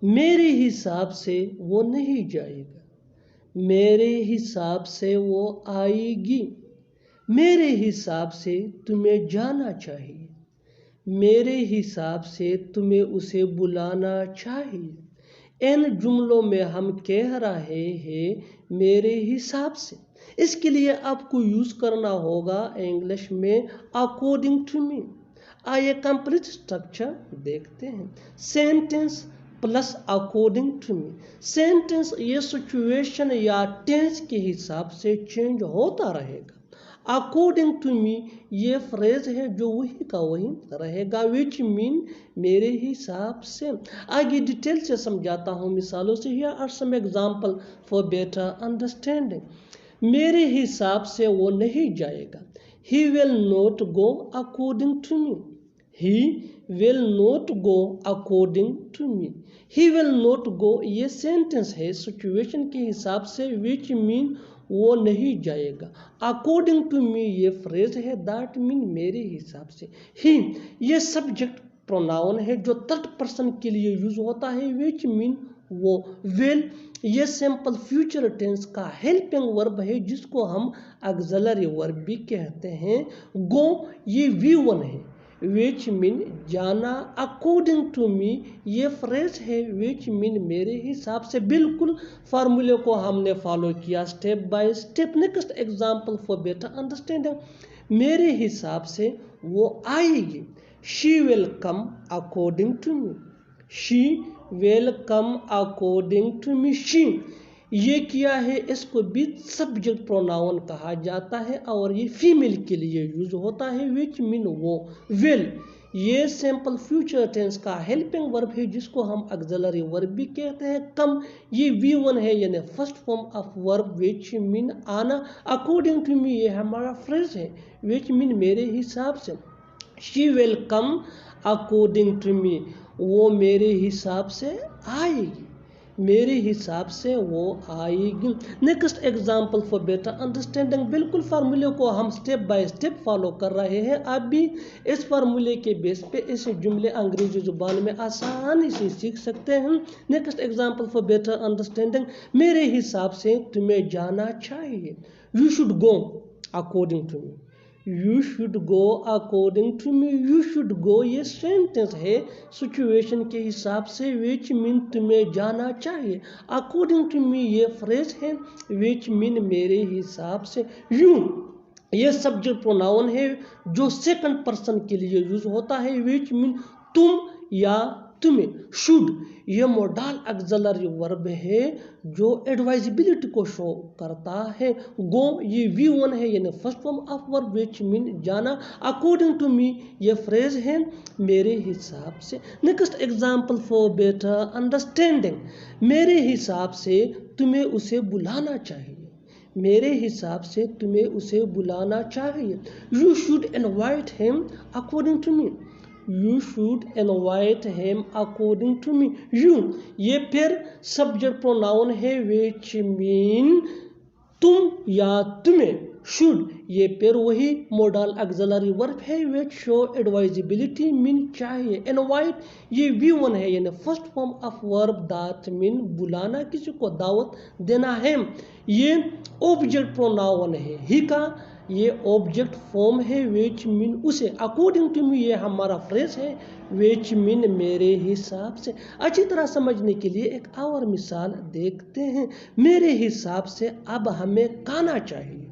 मेरे हिसाब से वो नहीं जाएगा, मेरे हिसाब से वो आएगी, मेरे हिसाब से तुम्हें जाना चाहिए, मेरे हिसाब से तुम्हें उसे बुलाना चाहिए। इन जुमलों में हम कह रहे हैं मेरे हिसाब से। इसके लिए आपको यूज करना होगा इंग्लिश में अकॉर्डिंग टू मी। आइए कंप्लीट स्ट्रक्चर देखते हैं। Sentence plus according to me. Sentence ये सिचुएशन या टेंस के हिसाब से चेंज होता रहेगा। अकॉर्डिंग टू मी ये फ्रेज है जो वही का वही रहेगा, विच मीन मेरे हिसाब से। आगे डिटेल से समझाता हूँ मिसालों से। Here are some example for better understanding. मेरे हिसाब से वो नहीं जाएगा। He will not go according to me. He will not go according to me. He will not go ये सेंटेंस है सिचुएशन के हिसाब से, विच मीन वो नहीं जाएगा। अकॉर्डिंग टू मी ये फ्रेज है, दैट मीन मेरे हिसाब से। ही ये सब्जेक्ट प्रोनाउन है जो थर्ड पर्सन के लिए यूज होता है, विच मीन वो। विल ये सिंपल फ्यूचर टेंस का हेल्पिंग वर्ब है जिसको हम ऑक्सिलरी वर्ब भी कहते हैं। गो ये V1 है, विच मीन जाना। अकॉर्डिंग टू मी ये फ्रेज है, विच मीन मेरे हिसाब से। बिल्कुल फार्मूले को हमने फॉलो किया step by step. Next example for better understanding. मेरे हिसाब से वो आएगी। She will come according to me. She will come according to me. She ये किया है, इसको भी सब्जेक्ट प्रोनाउन कहा जाता है और ये फीमेल के लिए यूज होता है, विच मीन वो। विल ये सिंपल फ्यूचर टेंस का हेल्पिंग वर्ब है जिसको हम ऑक्सिलरी वर्ब भी कहते हैं। कम ये V1 है यानी first form of verb, which mean आना। अकॉर्डिंग टू मी ये हमारा फ्रेज है, विच मीन मेरे हिसाब से। She will come according to me वो मेरे हिसाब से आएगी, मेरे हिसाब से वो आएगी। Next example for better understanding. बिल्कुल फार्मूले को हम स्टेप बाय स्टेप फॉलो कर रहे हैं। आप भी इस फार्मूले के बेस पे इस जुमले अंग्रेजी जुबान में आसानी से सीख सकते हैं। Next example for better understanding. मेरे हिसाब से तुम्हें जाना चाहिए। You should go according to me. You should go according to me. You should go ये सेंटेंस है सिचुएशन के हिसाब से, विच मीन तुम्हें जाना चाहिए। अकॉर्डिंग टू मी ये फ्रेज है, विच मीन मेरे हिसाब से। यू ये सब्जेक्ट प्रोनाउन है जो सेकंड पर्सन के लिए यूज होता है, विच मीन तुम या तुम्हें। शुड ये मोडाल ऑक्सिलरी वर्ब है जो एडवाइजिबिलिटी को शो करता है। गो ये V1 है यानी first form of verb, which mean जाना। अकॉर्डिंग टू मी ये फ्रेज है, मेरे हिसाब से। Next example for better understanding. मेरे हिसाब से तुम्हें उसे बुलाना चाहिए। मेरे हिसाब से तुम्हें उसे बुलाना चाहिए। You should invite him according to me. You should invite him according to me. You ये फिर सब्जेक्ट प्रोनाउन है, विच मीन तुम या तुम्हें। शुड ये फिर वही मोडल ऑक्सिलरी वर्ब है, विच शो एडवाइजिबिलिटी मीन चाहिए। इनवाइट ये V1 है यानी first form of verb, that mean बुलाना, किसी को दावत देना है। ये ऑब्जेक्ट प्रोनाउन है, ही का ये ऑब्जेक्ट फॉर्म है, विच मीन उसे। अकॉर्डिंग टू मी ये हमारा फ्रेज है, विच मीन मेरे हिसाब से। अच्छी तरह समझने के लिए एक और मिसाल देखते हैं। मेरे हिसाब से अब हमें खाना चाहिए।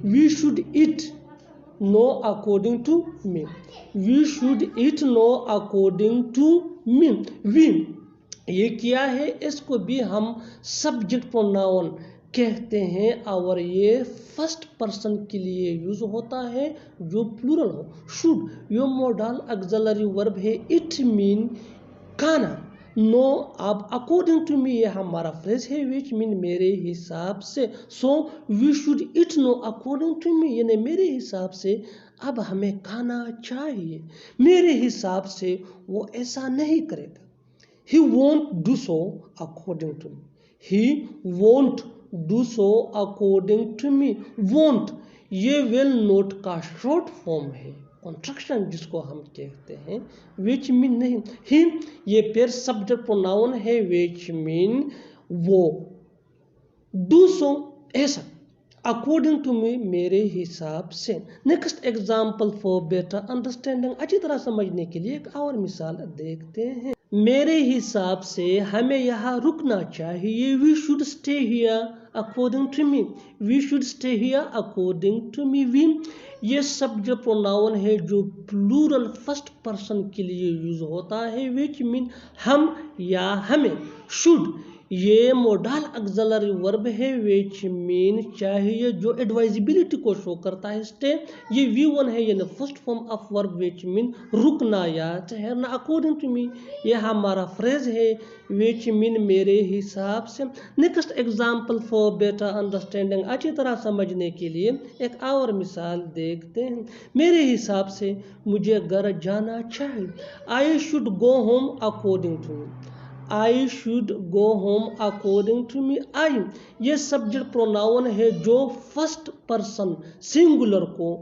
We should eat now according to me. We should eat now according to me. We ये किया है, इसको भी हम सब्जेक्ट प्रोनाउन कहते हैं और ये फर्स्ट पर्सन के लिए यूज होता है जो प्लूरल हो। शुड यो मोडल ऑक्सिलरी वर्ब है, इट मीन खाना। नो अब अकॉर्डिंग टू मी ये हमारा फ्रेज है, विच मीन मेरे हिसाब से। So we should eat now according to me यानी मेरे हिसाब से अब हमें खाना चाहिए। मेरे हिसाब से वो ऐसा नहीं करेगा। He won't do so according to me. He won't do so according to me. Won't ये विल नॉट का शॉर्ट फॉर्म है, कॉन्ट्रैक्शन जिसको हम कहते हैं, विच मीन नहीं। ही ये पेयर सब्जेक्ट प्रोनाउन है, विच मीन वो, डू सो ऐसा, अकॉर्डिंग टू मी मेरे हिसाब से। Next example for better understanding, अच्छी तरह समझने के लिए एक और मिसाल देखते हैं। मेरे हिसाब से हमें यहाँ रुकना चाहिए, we should stay here according to me, we should stay here according to me. We ये सब्जेक्ट प्रोनाउन है जो प्लूरल फर्स्ट पर्सन के लिए यूज होता है, विच मीन हम या हमें। शुड ये मोडाल ऑक्सिलरी वर्ब है, विच मीन चाहिए, जो एडवाइजिबिलिटी को शो करता है। स्टे ये V1 है, यानी first form of verb, which mean रुकना या ठहरना। अकॉर्डिंग टू मी ये हमारा फ्रेज है, विच मीन मेरे हिसाब से। Next example for better understanding, अच्छी तरह समझने के लिए एक और मिसाल देखते हैं। मेरे हिसाब से मुझे घर जाना चाहिए, I should go home according to me, I should go home according to me. I ये सब्जेक्ट प्रोनाउन है जो फर्स्ट पर्सन सिंगुलर को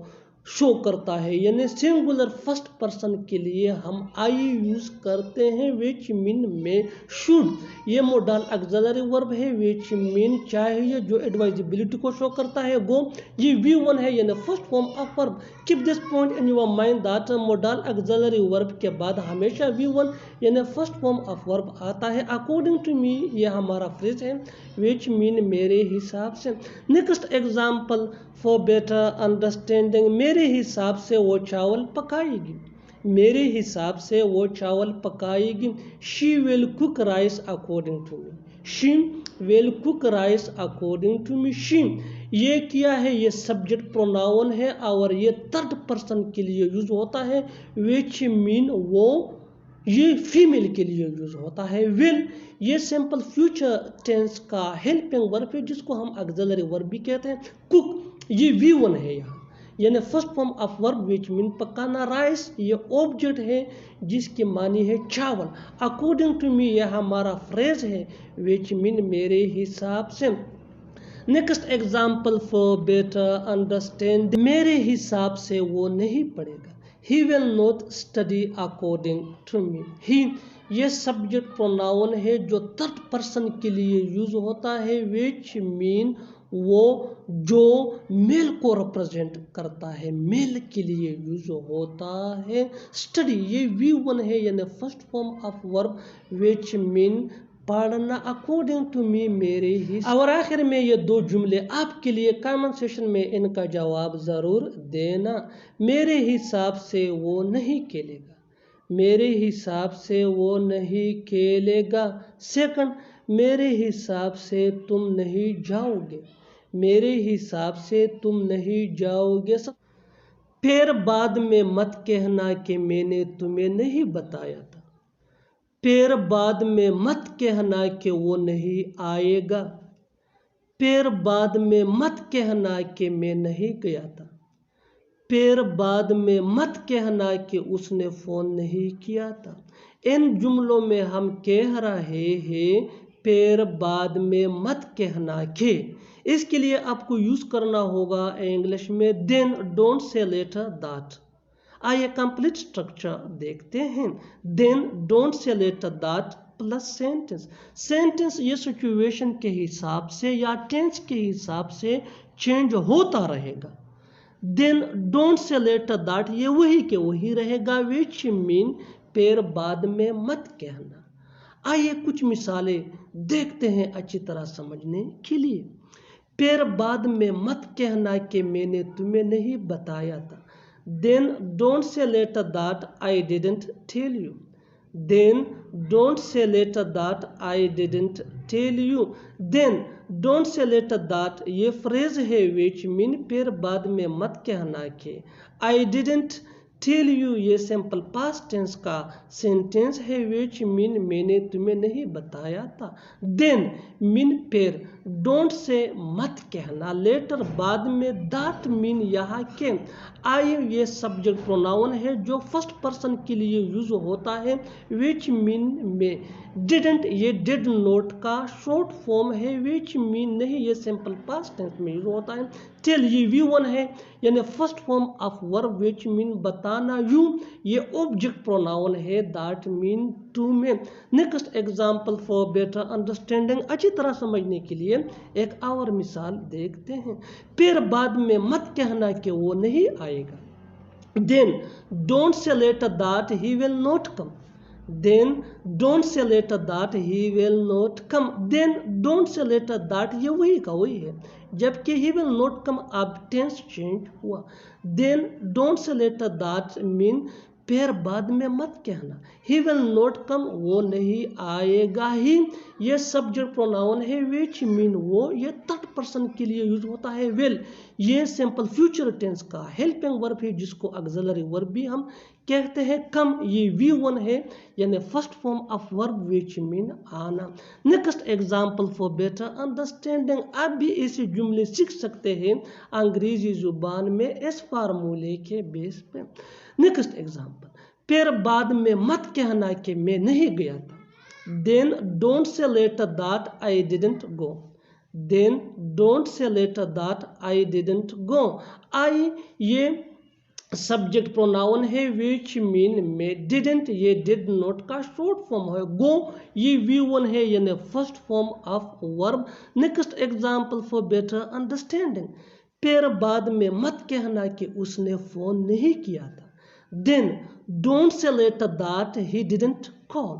शो करता है, यानी सिंगुलर फर्स्ट पर्सन के लिए हम आई यूज करते हैं, विच मीन में। शुड ये मोडाल ऑक्सिलरी वर्ब है, विच मीन चाहिए, जो एडवाइजिबिलिटी को शो करता है। गो ये V1 है, यानी first form of verb. Keep this point in your mind that modal auxiliary verb के बाद हमेशा V1 यानी फर्स्ट फॉर्म ऑफ वर्ब आता है। अकॉर्डिंग टू मी ये हमारा फ्रेज है, विच मीन मेरे हिसाब से। Next example for better understanding, मेरे हिसाब से वो चावल पकाएगी, मेरे हिसाब से वो चावल पकाएगी। She will cook rice according to me, she will cook rice according to me. She ये किया है, ये सब्जेक्ट प्रोनाउन है और ये थर्ड पर्सन के लिए यूज होता है, विच मीन वो ये फीमेल के लिए यूज होता है। विल ये सिंपल फ्यूचर टेंस का हेल्पिंग वर्ब है, जिसको हम ऑक्सिलरी वर्ब भी कहते हैं। कुक ये V1 है यहाँ, यानी first form of verb, which mean पकाना। राइस ये ऑब्जेक्ट है जिसकी मानी है चावल। अकॉर्डिंग टू मी ये हमारा फ्रेज है, विच मीन मेरे हिसाब से। Next example for better understanding, मेरे हिसाब से वो नहीं पढ़ेगा, he will not study according to me। he ये सब्जेक्ट प्रोनाउन है जो थर्ड पर्सन के लिए यूज होता है, विच मीन वो जो मेल को रिप्रेजेंट करता है, मेल के लिए यूज होता है। स्टडी ये V1 है, यानी first form of verb, which mean पढ़ना। अकॉर्डिंग टू मी मेरे ही। और आखिर में ये दो जुमले आपके लिए, कमेंट सेशन में इनका जवाब ज़रूर देना। मेरे हिसाब से वो नहीं खेलेगा, मेरे हिसाब से वो नहीं खेलेगा। सेकंड, मेरे हिसाब से तुम नहीं जाओगे, मेरे हिसाब से तुम नहीं जाओगे। फिर बाद में मत कहना कि मैंने तुम्हें नहीं बताया था, फिर बाद में मत कहना कि वो नहीं आएगा, फिर बाद में मत कहना कि मैं नहीं गया था, फिर बाद में मत कहना कि उसने फ़ोन नहीं किया था। इन जुमलों में हम कह रहे हैं फिर बाद में मत कहना कि। इसके लिए आपको यूज़ करना होगा इंग्लिश में then, don't say later, that. आइए कंप्लीट स्ट्रक्चर देखते हैं। Then, don't say later, that plus sentence. Sentence ये सिचुएशन के हिसाब से या टेंस के हिसाब से चेंज होता रहेगा। Then, don't say later, that ये वही के वही रहेगा, विच मीन फिर बाद में मत कहना। आइए कुछ मिसालें देखते हैं अच्छी तरह समझने के लिए। फिर बाद में मत कहना कि मैंने तुम्हें नहीं बताया था। Then don't say later that I didn't tell you. Then don't say later that I didn't tell you. Then don't say later that ये फ्रेज है which mean फिर बाद में मत कहना कि। I didn't tell you ये सिंपल पास्ट टेंस का सेंटेंस है which mean मैंने तुम्हें नहीं बताया था। Then mean फिर, डोंट से मत कहना, लेटर बाद में, दैट मीन यहाँ के। आई ये सब्जेक्ट प्रोनाउन है जो फर्स्ट पर्सन के लिए यूज होता है, विच मीन में। डिडंट ये डिड नॉट का शॉर्ट फॉर्म है, विच मीन नहीं, ये सिंपल पास्ट टेंस में यूज होता है। टेल ये V1 है, यानी first form of verb, which mean बता बताना। यू ये ऑब्जेक्ट प्रोनाउन है, दैट मीन टू में। Next example for better understanding, अच्छी तरह समझने के लिए एक और मिसाल देखते हैं। फिर बाद में मत कहना कि वो नहीं आएगा। Then don't say later that he will not come. Then don't say later that he will not come. Then don't say later that ये वही का वही है, जबकि he will not come अब टेंस चेंज हुआ। Then don't say later that mean फिर बाद में मत कहना। He will not come वो नहीं आएगा ही, ये सब्जेक्ट प्रोनाउन है which mean वो, ये थर्ड पर्सन के लिए यूज होता है will। ये सिंपल फ्यूचर टेंस का हेल्पिंग वर्ब है जिसको ऑक्सिलरी वर्ब भी हम कहते हैं। कम ये V1 है, यानी first form of verb which mean आना। Next example for better understanding, आप भी ऐसे जुमले सीख सकते हैं अंग्रेजी जुबान में इस फार्मूले के बेस पे। नेक्स्ट एग्जांपल, फिर बाद में मत कहना कि मैं नहीं गया था। Then don't say later that I didn't go. Then don't say later that I didn't go. I ये सब्जेक्ट प्रोनाउन है which mean में, didn't ये did not का शॉर्ट फॉर्म है, go ये V1 है यानी first form of verb. Next example for better understanding, फिर बाद में मत कहना कि उसने फोन नहीं किया था। Then don't say later that he didn't call.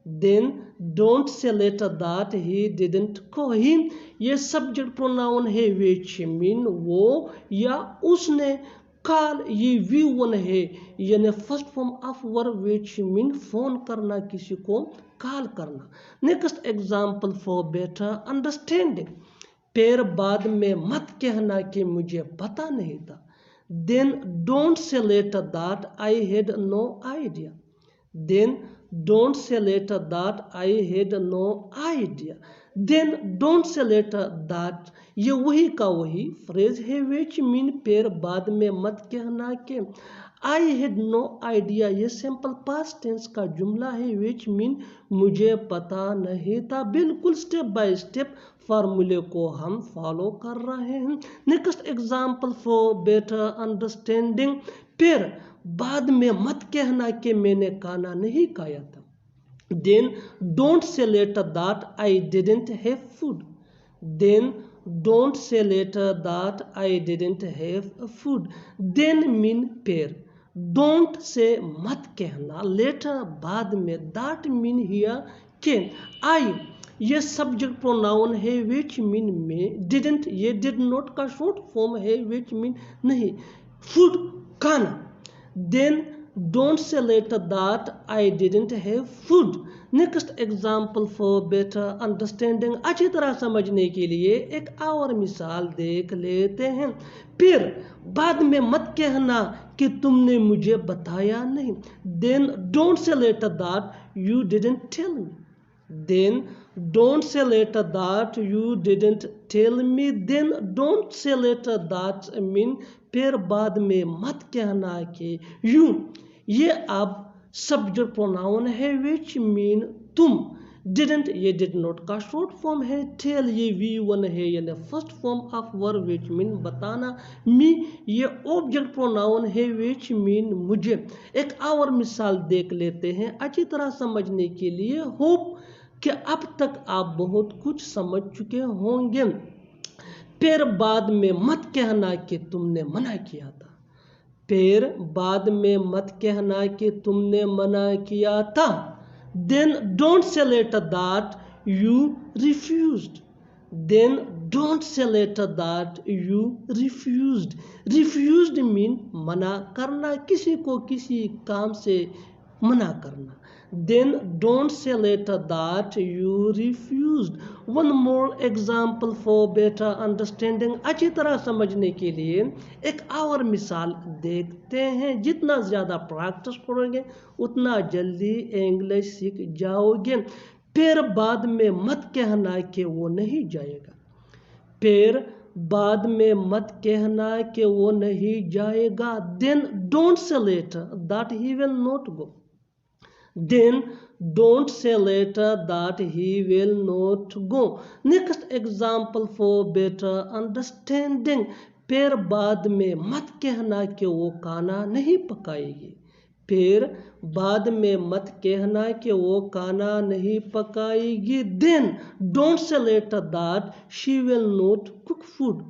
Then don't say later that he didn't call. He ये सब्जेक्ट प्रोनाउन है which mean वो या उसने। कॉल ये V1 है यानी first form of verb which mean phone करना, किसी को कॉल करना। Next example for better understanding, फिर बाद में मत कहना कि मुझे पता नहीं था। Then don't say later that I had no idea. Then don't say later that I had no idea. Then don't say later that ये वही का वही फ्रेज है which mean फिर बाद में मत कहना कि। I had no idea ये सिंपल पास्ट टेंस का जुमला है which mean मुझे पता नहीं था। बिल्कुल स्टेप बाय स्टेप फार्मूले को हम फॉलो कर रहे हैं। Next example for better understanding, फिर बाद में मत कहना कि मैंने खाना नहीं खाया था। Then don't say later that I didn't have food. Then don't say later that I didn't have food. Then mean फिर, don't say मत कहना, later बाद में, that mean here के। I ये सब्जेक्ट प्रोनाउन है which mean में, didn't ये did not का शॉर्ट फॉर्म है which mean नहीं, food खाना। Then don't say later that I didn't have food. Next example for better understanding, अच्छी तरह समझने के लिए एक और मिसाल देख लेते हैं। फिर बाद में मत कहना कि तुमने मुझे बताया नहीं। Then don't say later that you didn't tell me. Then don't say later that you didn't tell me. Then don't say later that mean फिर बाद में मत कहना कि you ये अब सब्जेक्ट प्रोनाउन है which mean तुम। didn't ये did not का शॉर्ट फॉर्म है। tell ये V1 है यानी first form of verb which mean बताना। me ये ऑब्जेक्ट प्रोनाउन है which mean मुझे। एक और मिसाल देख लेते हैं अच्छी तरह समझने के लिए। होप कि अब तक आप बहुत कुछ समझ चुके होंगे। फिर बाद में मत कहना कि तुमने मना किया था। फिर बाद में मत कहना कि तुमने मना किया था। Then don't say later that you refused. Then don't say later that you refused. Refused mean मना करना, किसी को किसी काम से मना करना। Then don't say later that you refused. One more example for better understanding, अच्छी तरह समझने के लिए एक और मिसाल देखते हैं। जितना ज़्यादा प्रैक्टिस करोगे उतना जल्दी इंग्लिश सीख जाओगे। फिर बाद में मत कहना कि वो नहीं जाएगा। फिर बाद में मत कहना कि वो नहीं जाएगा। Then don't say later that he will not go. Then don't say later that he will not go. Next example for better understanding, फिर बाद में मत कहना कि वो खाना नहीं पकाएगी। फिर बाद में मत कहना कि वो खाना नहीं पकाएगी। Then don't say later that she will not cook food.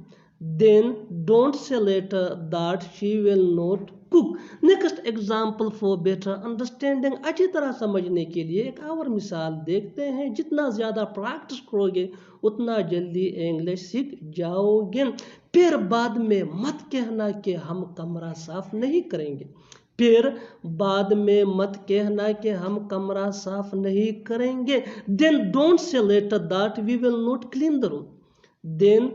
Then don't say later that she will not cook. Next example for better understanding. अच्छी तरह समझने के लिए एक और मिसाल देखते हैं। जितना ज़्यादा प्रैक्टिस करोगे उतना जल्दी इंग्लिश सीख जाओगे। फिर बाद में मत कहना कि हम कमरा साफ नहीं करेंगे। फिर बाद में मत कहना कि हम कमरा साफ नहीं करेंगे। Then don't say later that we will not clean the room. Then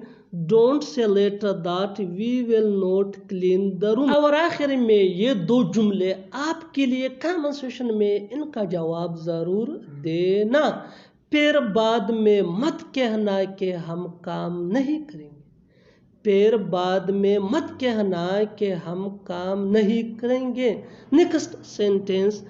don't say later that we will not clean the room. और आखिर में ये दो जुमले आपके लिए कमेंट सेक्शन में इनका जवाब ज़रूर देना। फिर बाद में मत कहना कि हम काम नहीं करेंगे। फिर बाद में मत कहना कि हम काम नहीं करेंगे। नेक्स्ट सेंटेंस,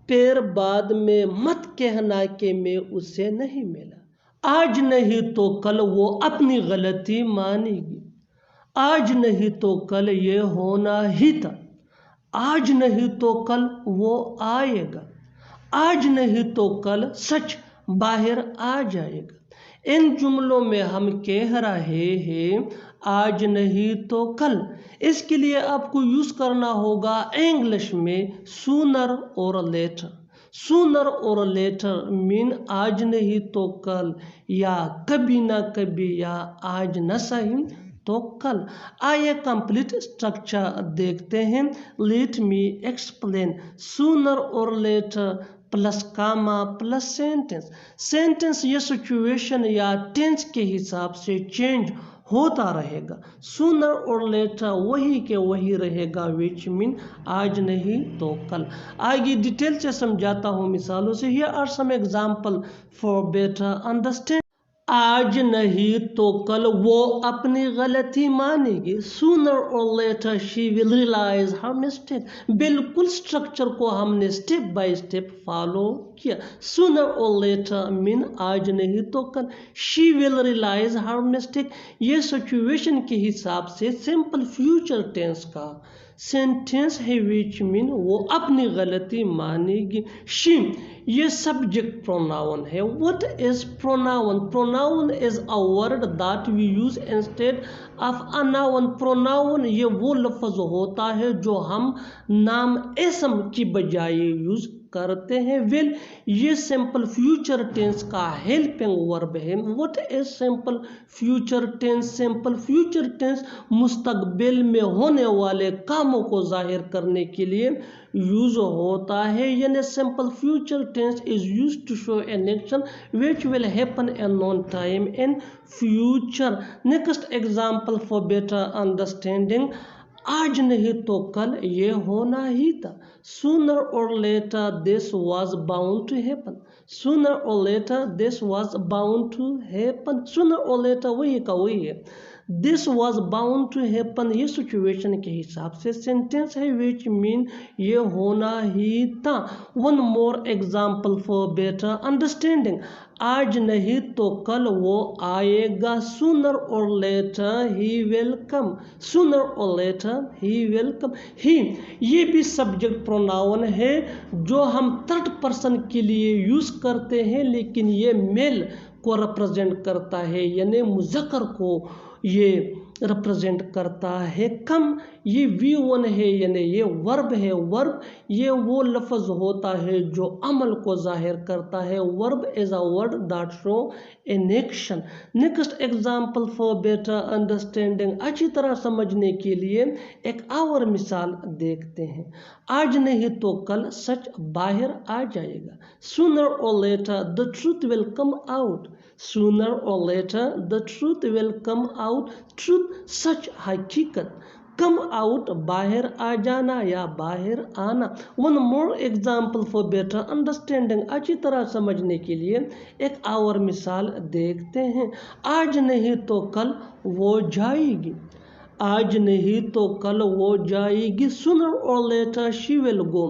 फिर बाद में मत कहना कि मैं उससे नहीं मिला। आज नहीं तो कल वो अपनी गलती मानेगी। आज नहीं तो कल ये होना ही था। आज नहीं तो कल वो आएगा। आज नहीं तो कल सच बाहर आ जाएगा। इन जुमलों में हम कह रहे हैं आज नहीं तो कल। इसके लिए आपको यूज़ करना होगा इंग्लिश में sooner or letter. Sooner or later mean आज नहीं तो कल, या कभी ना कभी, या आज न सही तो कल। आइए कंप्लीट स्ट्रक्चर देखते हैं। Let me explain. Sooner or letter plus comma plus sentence. Sentence ये सिचुएशन या टेंस के हिसाब से चेंज होता रहेगा। सूनर और लेटर वही के वही रहेगा, विच मीन आज नहीं तो कल। आगे डिटेल से समझाता हूँ मिसालों से। Here are some example for better understand. आज नहीं तो कल वो अपनी गलती मानेगी। Sooner or later she will realize her mistake. बिल्कुल स्ट्रक्चर को हमने स्टेप बाय स्टेप फॉलो किया। सूनर और लेटर मीन आज नहीं तो कल। She will realize her mistake ये सिचुएशन के हिसाब से सिंपल फ्यूचर टेंस का सेंटेंस है, विच मीन वो अपनी गलती मानेगी। शी ये सब्जेक्ट प्रोनाउन है। What is pronoun? Pronoun is a word that we use instead of a noun. Pronoun ये वो लफ्ज होता है जो हम नाम इसम की बजाय यूज करते हैं। विल ये सिंपल फ्यूचर टेंस का हेल्पिंग वर्ब है। What is simple future tense? Simple future tense मुस्तकबिल में होने वाले कामों को जाहिर करने के लिए यूज होता है। यानी simple future tense is used to show an action which will happen in known time in future. Next example for better understanding. आज नहीं तो कल ये होना ही था। Sooner or later this was bound to happen. Sooner or later this was bound to happen. Sooner or later वही का वही है। This was bound to happen ये सिचुएशन के हिसाब से सेंटेंस है, which mean ये होना ही था। One more example for better understanding. आज नहीं तो कल वो आएगा। Sooner or later he will come. Sooner or later he will come. He ये भी सब्जेक्ट प्रोनाउन है जो हम थर्ड पर्सन के लिए यूज करते हैं, लेकिन ये मेल को रिप्रेजेंट करता है, यानी मुज़क्कर को ये रिप्रेजेंट करता है। कम ये V1 है, यानी ये वर्ब है। वर्ब ये वो लफ्ज़ होता है जो अमल को जाहिर करता है। Verb is a word that show an action. Next example for better understanding. अच्छी तरह समझने के लिए एक और मिसाल देखते हैं। आज नहीं तो कल सच बाहर आ जाएगा। Sooner or later the truth will come out. Sooner or later the truth will come out. Truth सच, हकीकत। कम आउट बाहर आ जाना या बाहर आना। One more example for better understanding. अच्छी तरह समझने के लिए एक और मिसाल देखते हैं। आज नहीं तो कल वो जाएगी। आज नहीं तो कल वो जाएगी। Sooner or later she will go.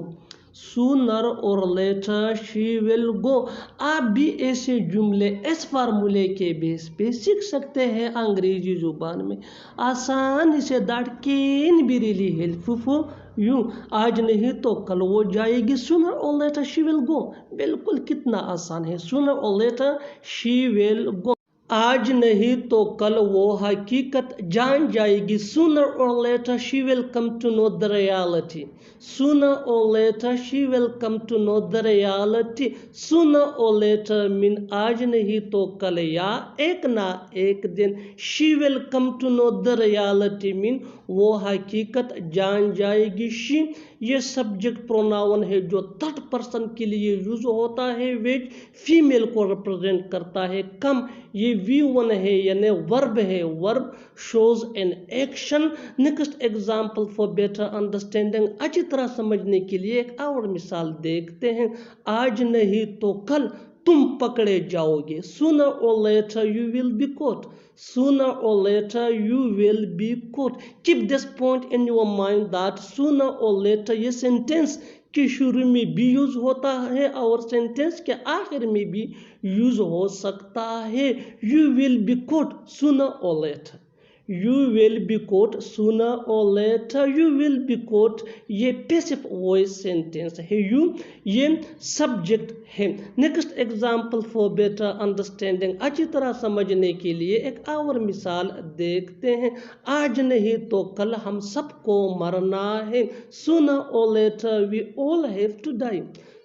Sooner or later she will go। आप भी ऐसे जुमले इस फार्मूले के बेस पे सीख सकते हैं अंग्रेजी जुबान में आसानी से। That can be really helpful for you. आज नहीं तो कल वो जाएगी। Sooner or later she will go, बिल्कुल कितना आसान है। Sooner or later she will go। आज नहीं तो कल वो हकीकत जान जाएगी। Sooner or later she will come to know the reality। Sooner or later she will come to know the reality। Sooner or later mean आज नहीं तो कल या एक ना एक दिन। She will come to know the reality mean वो हकीकत जान जाएगी। She ये सब्जेक्ट प्रोनाउन है जो थर्ड पर्सन के लिए यूज होता है, विच फीमेल को रिप्रेजेंट करता है। कम ये V1 है यानी वर्ब है। Verb shows an action. Next example for better understanding. अच्छी तरह समझने के लिए एक और मिसाल देखते हैं। आज नहीं तो कल तुम पकड़े जाओगे। Sooner or later you will be caught। Sooner or later you will be caught। Keep this point in your mind that sooner or later ये सेंटेंस के शुरू में भी यूज होता है और सेंटेंस के आखिर में भी यूज हो सकता है। You will be caught sooner or later। You will be caught sooner or later। You will be caught ये पैसिव वॉइस सेंटेंस है। You ये सब्जेक्ट है। Next example for better understanding. अच्छी तरह समझने के लिए एक और मिसाल देखते हैं। आज नहीं तो कल हम सबको मरना है। Sooner or later we all have to die।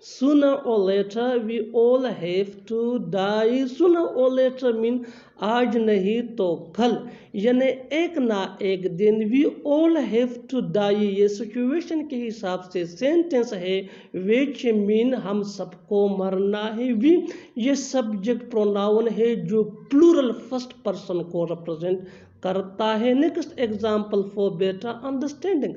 Sooner or later we all have to die। Sooner or later mean आज नहीं तो कल यानी एक ना एक दिन। We all have to die ये सिचुएशन के हिसाब से सेंटेंस है which mean हम सबको मरना है। We ये सब्जेक्ट प्रोनाउन है जो प्लूरल फर्स्ट पर्सन को रिप्रेजेंट करता है। Next example for better understanding.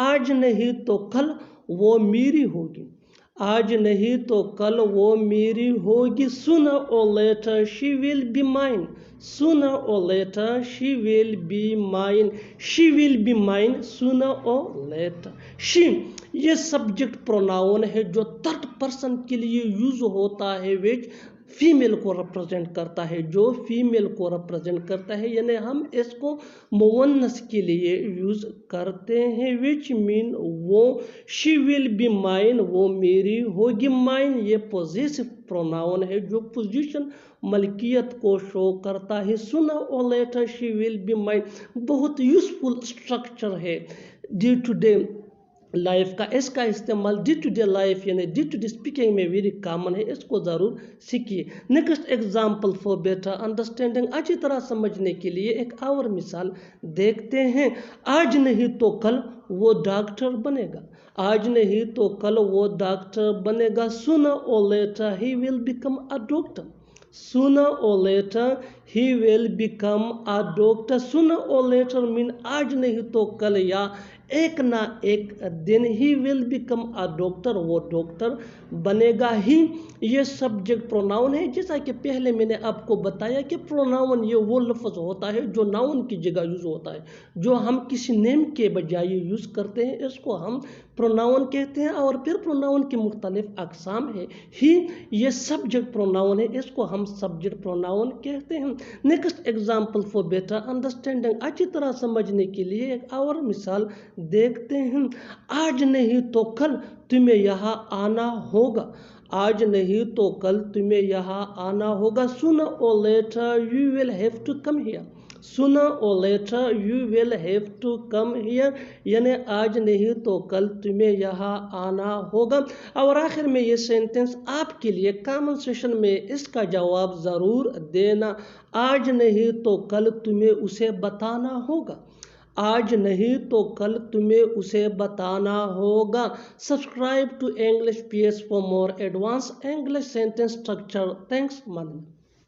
आज नहीं तो कल वो मेरी होगी। आज नहीं तो कल वो मेरी होगी। Sooner or later she will be mine। Sooner or later she will be mine। She will be mine sooner or later। She ये सब्जेक्ट प्रोनाउन है जो थर्ड पर्सन के लिए यूज होता है विच फीमेल को रिप्रेजेंट करता है। जो फीमेल को रिप्रेजेंट करता है यानी हम इसको मुअन्नस के लिए यूज करते हैं विच मीन वो। शी विल बी माइन वो मेरी होगी। माइन ये पोजेसिव प्रोनाउन है जो पोजीशन मलकियत को शो करता है। Sooner or later she will be mine बहुत यूजफुल स्ट्रक्चर है डे टू डे लाइफ का। इसका इस्तेमाल डे टू डे लाइफ यानी डे टू डे स्पीकिंग में वेरी कॉमन है। इसको ज़रूर सीखिए। Next example for better understanding. अच्छी तरह समझने के लिए एक और मिसाल देखते हैं। आज नहीं तो कल वो डॉक्टर बनेगा। आज नहीं तो कल वो डॉक्टर बनेगा। Sooner or later he will become a doctor। Sooner or later he will become a doctor। Sooner or later mean आज नहीं तो कल या एक ना एक दिन। He will become a doctor वो डॉक्टर बनेगा। ही ये सब्जेक्ट प्रोनाउन है। जैसा कि पहले मैंने आपको बताया कि प्रोनाउन ये वो लफ्ज़ होता है जो नाउन की जगह यूज होता है। जो हम किसी नेम के बजाय यूज करते हैं इसको हम प्रोनाउन कहते हैं। और फिर प्रोनाउन के मुख्तलिफ अकसाम है। ही ये सब्जेक्ट प्रोनाउन है, इसको हम सब्जेक्ट प्रोनाउन कहते हैं। Next example for better understanding. अच्छी तरह समझने के लिए एक और मिसाल देखते हैं। आज नहीं तो कल तुम्हें यहाँ आना होगा। आज नहीं तो कल तुम्हें यहाँ आना होगा। Sooner or later you will have to come here। Sooner or later you will have to come here यानी आज नहीं तो कल तुम्हें यहाँ आना होगा। और आखिर में ये सेंटेंस आपके लिए कॉमन सेशन में इसका जवाब ज़रूर देना। आज नहीं तो कल तुम्हें उसे बताना होगा। आज नहीं तो कल तुम्हें उसे बताना होगा। Subscribe to English PS for more advanced English sentence structure। Thanks, man।